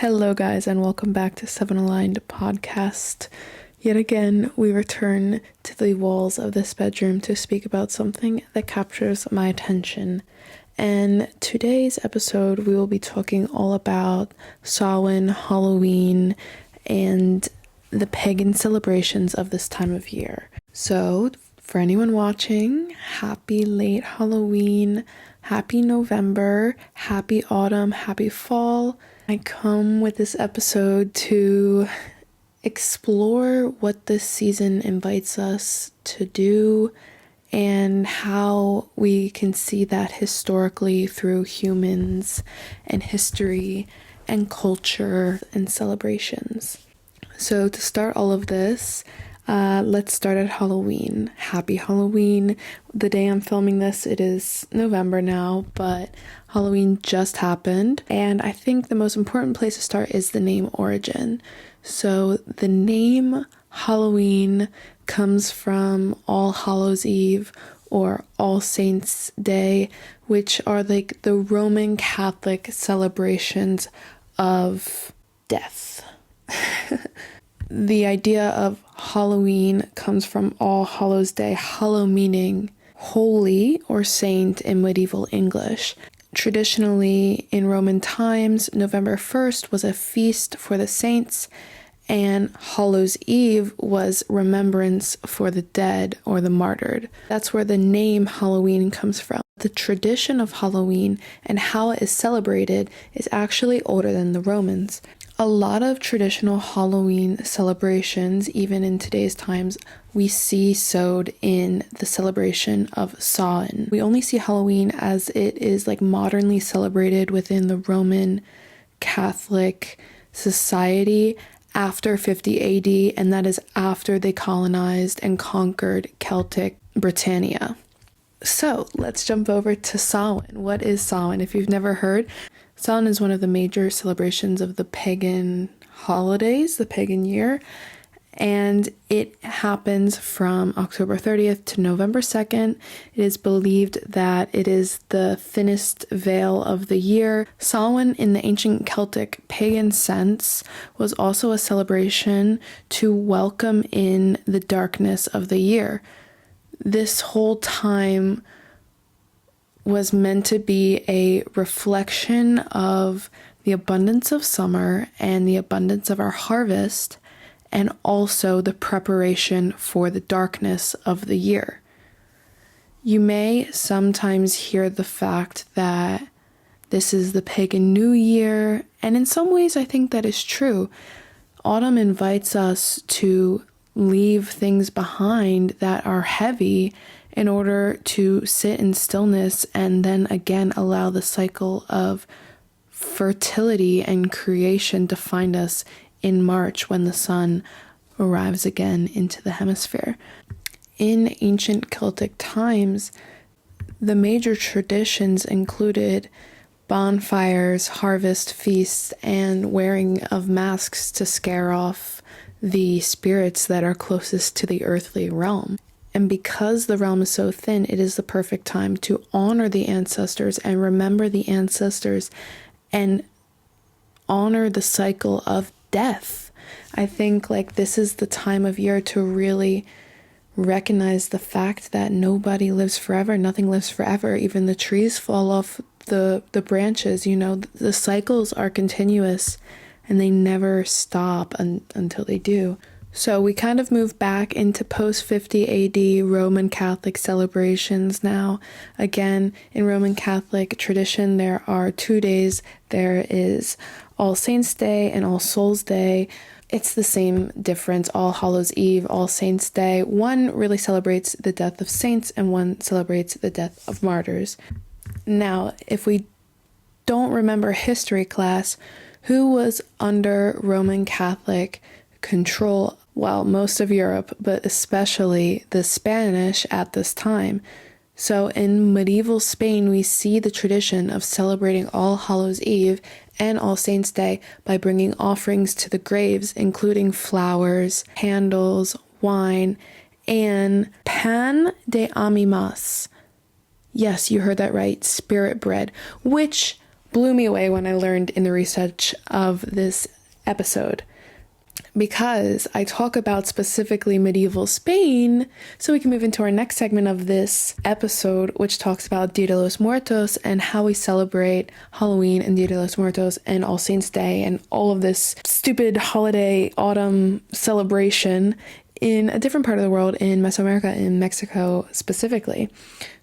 Hello guys, and welcome back to Seven Aligned Podcast. Yet again, we return to the walls of this bedroom to speak about something that captures my attention. And today's episode, we will be talking all about Samhain, Halloween, and the pagan celebrations of this time of year. So, for anyone watching, happy late Halloween, happy November, happy autumn, happy fall. I come with this episode to explore what this season invites us to do and how we can see that historically through humans and history and culture and celebrations. So to start all of this, let's start at Halloween. Happy Halloween. The day I'm filming this, it is November now, but Halloween just happened. And I think the most important place to start is the name origin. So the name Halloween comes from All Hallows Eve or All Saints Day, which are like the Roman Catholic celebrations of death. The idea of Halloween comes from All Hallows Day, hallow meaning holy or saint in medieval English. Traditionally, in Roman times, November 1st was a feast for the saints, and Hallows Eve was remembrance for the dead or the martyred. That's where the name Halloween comes from. The tradition of Halloween and how it is celebrated is actually older than the Romans. A lot of traditional Halloween celebrations, even in today's times, we see sewed in the celebration of Samhain. We only see Halloween as it is like modernly celebrated within the Roman Catholic society after 50 AD, and that is after they colonized and conquered Celtic Britannia. So let's jump over to Samhain. What is Samhain? If you've never heard, Samhain is one of the major celebrations of the pagan holidays, the pagan year, and it happens from October 30th to November 2nd. It is believed that it is the thinnest veil of the year. Samhain, in the ancient Celtic pagan sense, was also a celebration to welcome in the darkness of the year. This whole time was meant to be a reflection of the abundance of summer and the abundance of our harvest, and also the preparation for the darkness of the year. You may sometimes hear the fact that this is the pagan New Year, and in some ways I think that is true. Autumn invites us to leave things behind that are heavy in order to sit in stillness and then again allow the cycle of fertility and creation to find us in March when the sun arrives again into the hemisphere. In ancient Celtic times, the major traditions included bonfires, harvest feasts, and wearing of masks to scare off the spirits that are closest to the earthly realm. And because the realm is so thin, it is the perfect time to honor the ancestors and remember the ancestors and honor the cycle of death. I think like this is the time of year to really recognize the fact that nobody lives forever, nothing lives forever. Even the trees fall off the branches, the cycles are continuous and they never stop until they do. So we kind of move back into post-50 AD Roman Catholic celebrations now. Again, in Roman Catholic tradition, there are 2 days. There is All Saints Day and All Souls Day. It's the same difference, All Hallows Eve, All Saints Day. One really celebrates the death of saints and one celebrates the death of martyrs. Now, if we don't remember history class, who was under Roman Catholic control? Well, most of Europe, but especially the Spanish at this time. So in medieval Spain, we see the tradition of celebrating All Hallows Eve and All Saints Day by bringing offerings to the graves, including flowers, candles, wine, and pan de animas. Yes, you heard that right, spirit bread, which blew me away when I learned in the research of this episode, because I talk about specifically medieval Spain. So we can move into our next segment of this episode, which talks about Dia de los Muertos and how we celebrate Halloween and Dia de los Muertos and All Saints Day and all of this stupid holiday autumn celebration in a different part of the world, in Mesoamerica, in Mexico specifically.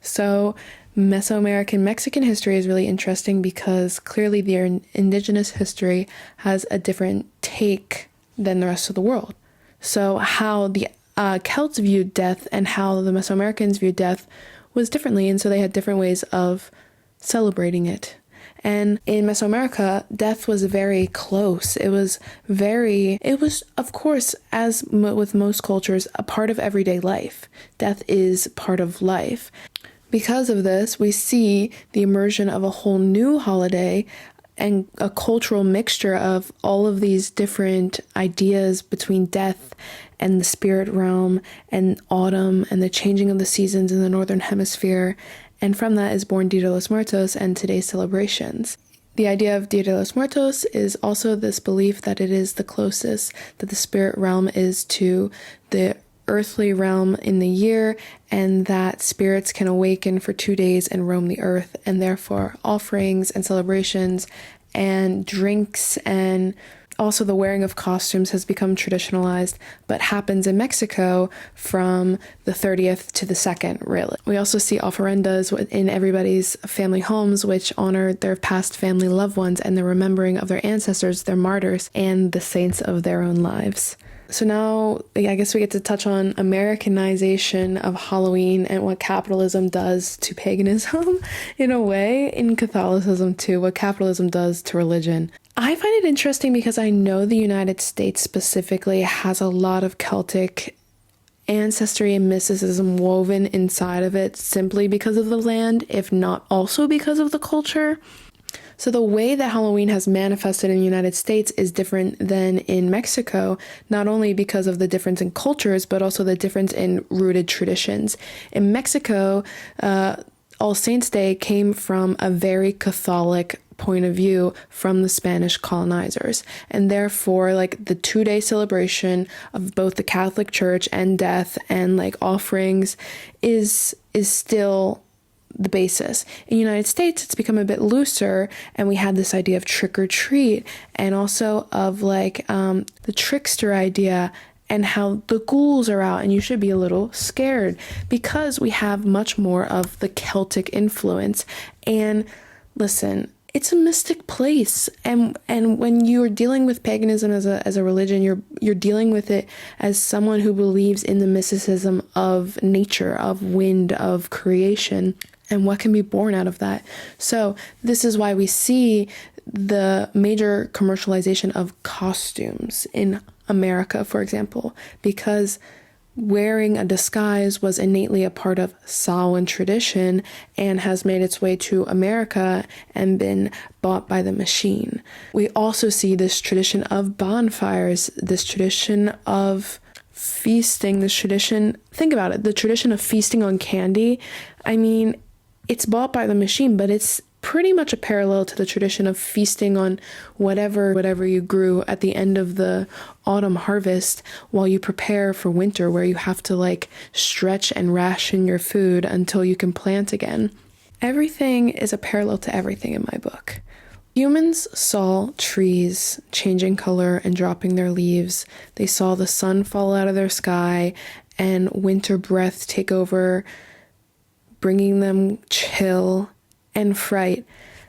So Mesoamerican Mexican history is really interesting because clearly their indigenous history has a different take than the rest of the world. So how the Celts viewed death and how the Mesoamericans viewed death was differently, and so they had different ways of celebrating it. And in Mesoamerica, death was very close. It was, of course, as with most cultures, a part of everyday life. Death is part of life. Because of this, we see the immersion of a whole new holiday and a cultural mixture of all of these different ideas between death and the spirit realm and autumn and the changing of the seasons in the Northern Hemisphere. And from that is born Dia de los Muertos and today's celebrations. The idea of Dia de los Muertos is also this belief that it is the closest that the spirit realm is to the earthly realm in the year, and that spirits can awaken for 2 days and roam the earth, and therefore offerings and celebrations and drinks and also the wearing of costumes has become traditionalized, but happens in Mexico from the 30th to the 2nd, really. We also see ofrendas in everybody's family homes, which honor their past family loved ones and the remembering of their ancestors, their martyrs, and the saints of their own lives. So now I guess we get to touch on Americanization of Halloween and what capitalism does to paganism in a way, in Catholicism too, what capitalism does to religion. I find it interesting because I know the United States specifically has a lot of Celtic ancestry and mysticism woven inside of it simply because of the land, if not also because of the culture. So the way that Halloween has manifested in the United States is different than in Mexico, not only because of the difference in cultures, but also the difference in rooted traditions. In Mexico, All Saints Day came from a very Catholic point of view from the Spanish colonizers, and therefore like the 2-day celebration of both the Catholic Church and death and like offerings is still the basis. In the United States, it's become a bit looser, and we had this idea of trick or treat, and also of like the trickster idea, and how the ghouls are out and you should be a little scared, because we have much more of the Celtic influence. And listen, it's a mystic place, and when you're dealing with paganism as a religion, you're dealing with it as someone who believes in the mysticism of nature, of wind, of creation, and what can be born out of that. So this is why we see the major commercialization of costumes in America, for example, because wearing a disguise was innately a part of Samhain tradition and has made its way to America and been bought by the machine. We also see this tradition of bonfires, this tradition of feasting, think about it, the tradition of feasting on candy. I mean, it's bought by the machine, but it's pretty much a parallel to the tradition of feasting on whatever you grew at the end of the autumn harvest while you prepare for winter, where you have to like stretch and ration your food until you can plant again. Everything is a parallel to everything in my book. Humans saw trees changing color and dropping their leaves. They saw the sun fall out of their sky and winter breath take over, bringing them chill and fright.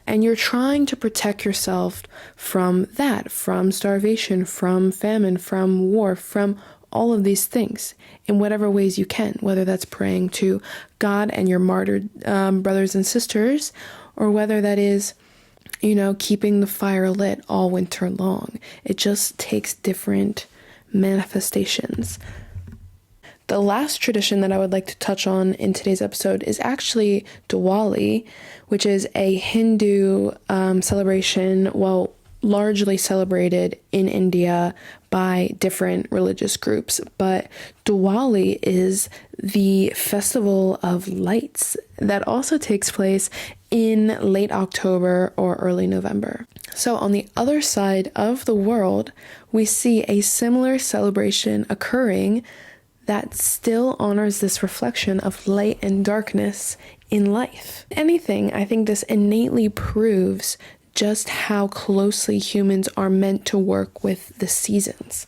And you're trying to protect yourself from that, from starvation, from famine, from war, from all of these things in whatever ways you can, whether that's praying to God and your martyred brothers and sisters, or whether that is, keeping the fire lit all winter long. It just takes different manifestations. The last tradition that I would like to touch on in today's episode is actually Dawali, which is a Hindu celebration, largely celebrated in India by different religious groups. But Dawali is the festival of lights that also takes place in late October or early November. So on the other side of the world, we see a similar celebration occurring that still honors this reflection of light and darkness in life. If anything, I think this innately proves just how closely humans are meant to work with the seasons.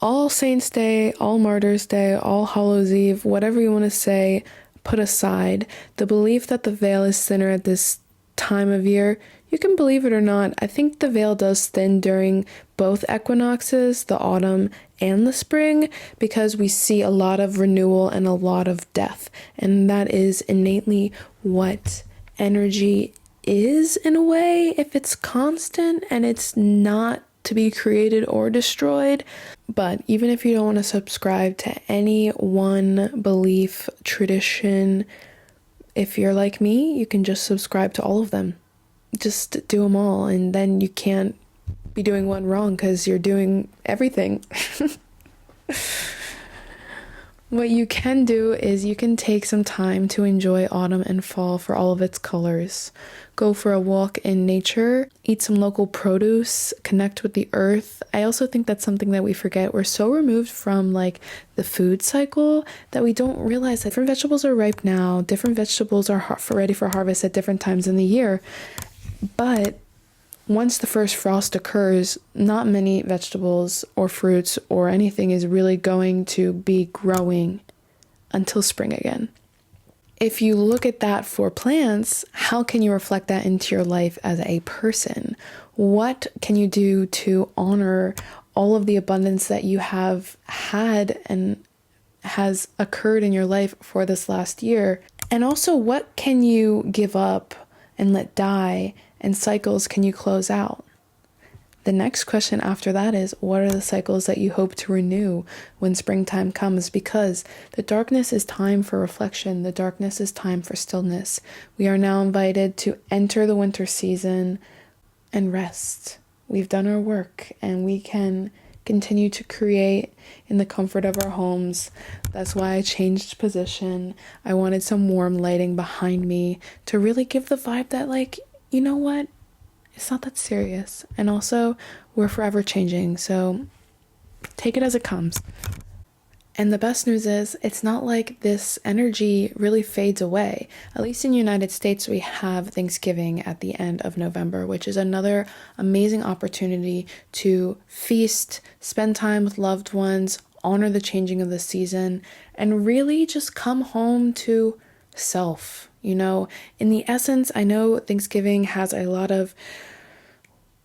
All Saints' Day, all Martyrs' Day, all Hallows' Eve, whatever you want to say, put aside, the belief that the veil is thinner at this time of year, you can believe it or not, I think the veil does thin during both equinoxes, the autumn and the spring, because we see a lot of renewal and a lot of death. And that is innately what energy is in a way, if it's constant and it's not to be created or destroyed. But even if you don't want to subscribe to any one belief, tradition, if you're like me, you can just subscribe to all of them. Just do them all, and then you can't be doing one wrong because you're doing everything. What you can do is you can take some time to enjoy autumn and fall for all of its colors. Go for a walk in nature, eat some local produce, connect with the earth. I also think that's something that we forget. We're so removed from like the food cycle that we don't realize that different vegetables are ripe now, different vegetables are ready for harvest at different times in the year. But once the first frost occurs, not many vegetables or fruits or anything is really going to be growing until spring again. If you look at that for plants, how can you reflect that into your life as a person? What can you do to honor all of the abundance that you have had and has occurred in your life for this last year? And also, what can you give up and let die, and cycles can you close out? The next question after that is, what are the cycles that you hope to renew when springtime comes? Because the darkness is time for reflection. The darkness is time for stillness. We are now invited to enter the winter season and rest. We've done our work and we can continue to create in the comfort of our homes. That's why I changed position. I wanted some warm lighting behind me to really give the vibe that, like, you know what? It's not that serious. And also, we're forever changing, so take it as it comes. And the best news is, it's not like this energy really fades away. At least in the United States, we have Thanksgiving at the end of November, which is another amazing opportunity to feast, spend time with loved ones, honor the changing of the season, and really just come home to self. You know, in the essence, I know Thanksgiving has a lot of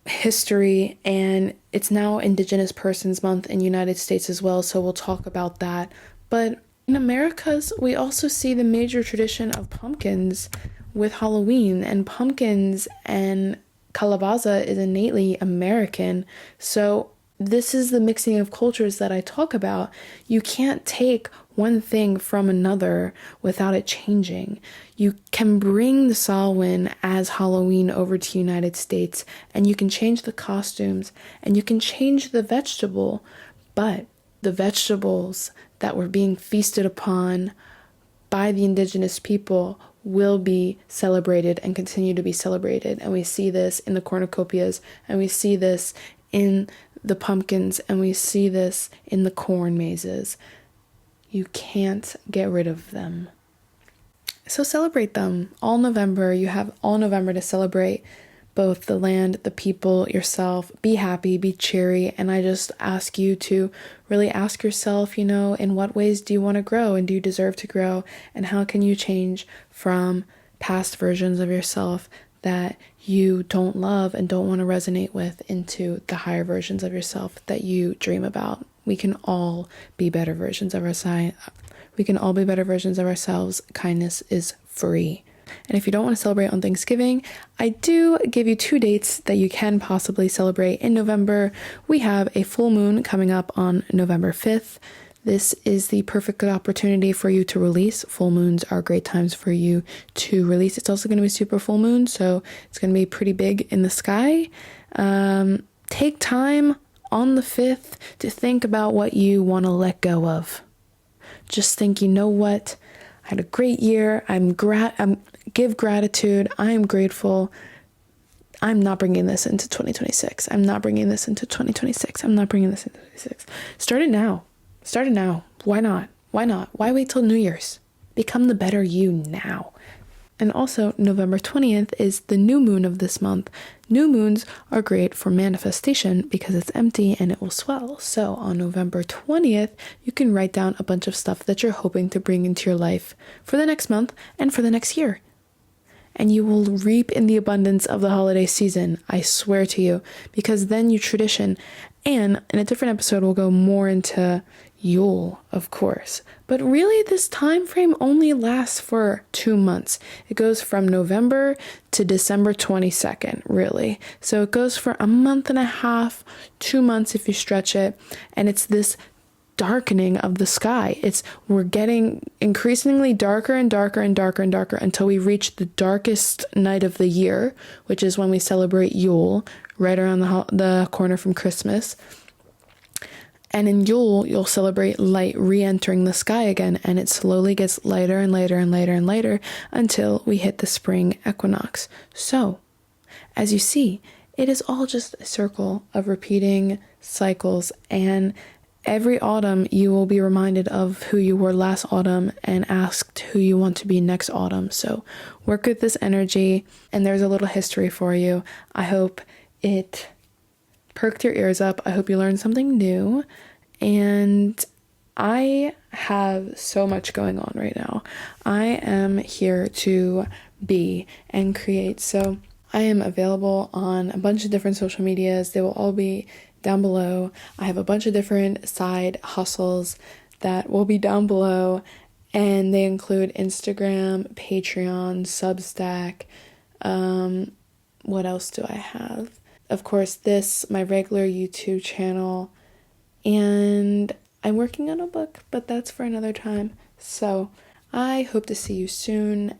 history and it's now Indigenous Persons Month in the United States as well, so we'll talk about that. But in Americas, we also see the major tradition of pumpkins with Halloween, and pumpkins and calabaza is innately American. So this is the mixing of cultures that I talk about. You can't take one thing from another without it changing. You can bring the Samhain as Halloween over to United States, and you can change the costumes, and you can change the vegetable, but the vegetables that were being feasted upon by the indigenous people will be celebrated and continue to be celebrated. And we see this in the cornucopias, and we see this in the pumpkins, and we see this in the corn mazes. You can't get rid of them. So celebrate them. All November, you have all November to celebrate both the land, the people, yourself. Be happy, be cheery. And I just ask you to really ask yourself, you know, in what ways do you want to grow and do you deserve to grow? And how can you change from past versions of yourself that you don't love and don't want to resonate with into the higher versions of yourself that you dream about? We can all be better versions of ourselves. We can all be better versions of ourselves. Kindness is free. And if you don't want to celebrate on Thanksgiving, I do give you 2 dates that you can possibly celebrate in November. We have a full moon coming up on November 5th. This is the perfect good opportunity for you to release. Full moons are great times for you to release. It's also going to be super full moon, so it's going to be pretty big in the sky. Take time on the 5th to think about what you want to let go of. Just think, you know what? I had a great year. Give gratitude. I am grateful. I'm not bringing this into 2026. I'm not bringing this into 2026. I'm not bringing this into 2026. Start it now. Start it now. Why not? Why not? Why wait till New Year's? Become the better you now. And also, November 20th is the new moon of this month. New moons are great for manifestation because it's empty and it will swell. So on November 20th, you can write down a bunch of stuff that you're hoping to bring into your life for the next month and for the next year. And you will reap in the abundance of the holiday season, I swear to you, because then you tradition. And in a different episode, we'll go more into Yule, of course. But really, this time frame only lasts for 2 months. It goes from November to December 22nd, really. So it goes for a month and a half, 2 months if you stretch it. And it's this darkening of the sky. We're getting increasingly darker and darker and darker and darker until we reach the darkest night of the year, which is when we celebrate Yule, right around the corner from Christmas. And in Yule, you'll celebrate light re-entering the sky again, and it slowly gets lighter and lighter and lighter and lighter until we hit the spring equinox. So, as you see, it is all just a circle of repeating cycles, and every autumn you will be reminded of who you were last autumn and asked who you want to be next autumn. So work with this energy, and there's a little history for you. I hope it perked your ears up. I hope you learned something new. And I have so much going on right now. I am here to be and create. So I am available on a bunch of different social medias. They will all be down below. I have a bunch of different side hustles that will be down below, and they include Instagram, Patreon, Substack. What else do I have? Of course, my regular YouTube channel, and I'm working on a book, but that's for another time. So I hope to see you soon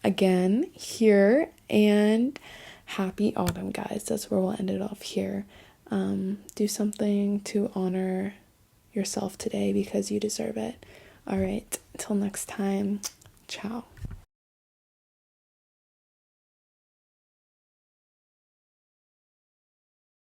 again here, and happy autumn, guys. That's where we'll end it off here. Do something to honor yourself today because you deserve it. All right, until next time, ciao.